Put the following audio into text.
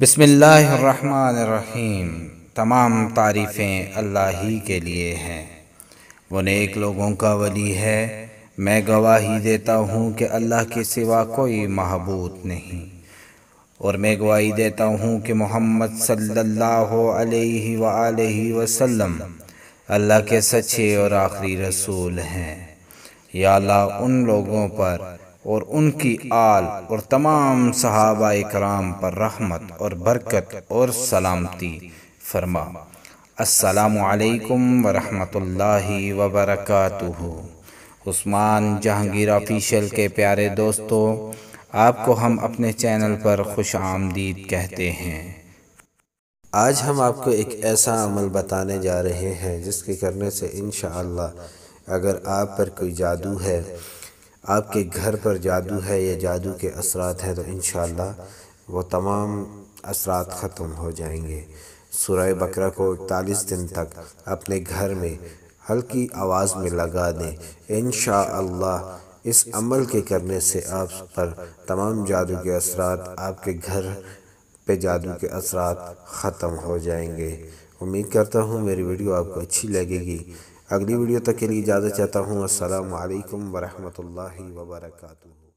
بسم اللہ الرحمن الرحیم۔ تمام تعریفیں اللہ ہی کے لیے ہیں، وہ نیک لوگوں کا ولی ہے۔ میں گواہی دیتا ہوں کہ اللہ کے سوا کوئی معبود نہیں، اور میں گواہی دیتا ہوں کہ محمد صلی اللہ علیہ وآلہ وسلم اللہ کے سچے اور آخری رسول ہیں۔ یا اللہ ان لوگوں پر اور ان کی آل اور تمام صحابہ کرام پر رحمت اور برکت اور سلامتی فرما۔ السلام علیکم ورحمۃ اللہ وبرکاتہ۔ عثمان جہانگیر آفیشیل کے پیارے دوستو، آپ کو ہم اپنے چینل پر خوش آمدید کہتے ہیں۔ آج ہم آپ کو ایک ایسا عمل بتانے جا رہے ہیں جس کے کرنے سے انشاءاللہ اگر آپ پر کوئی جادو ہے، آپ کے گھر پر جادو ہے یا جادو کے اثرات ہیں، تو انشاءاللہ وہ تمام اثرات ختم ہو جائیں گے۔ سورہ بقرہ کو 41 دن تک اپنے گھر میں ہلکی آواز میں لگا دیں۔ انشاءاللہ اس عمل کے کرنے سے آپ پر تمام جادو کے اثرات، آپ کے گھر پہ جادو کے اثرات ختم ہو جائیں گے۔ امید کرتا ہوں میری ویڈیو آپ کو اچھی لگے گی۔ اگلی ویڈیو تک کے لیے اجازت چاہتا ہوں۔ السلام علیکم ورحمۃ اللہ وبرکاتہ۔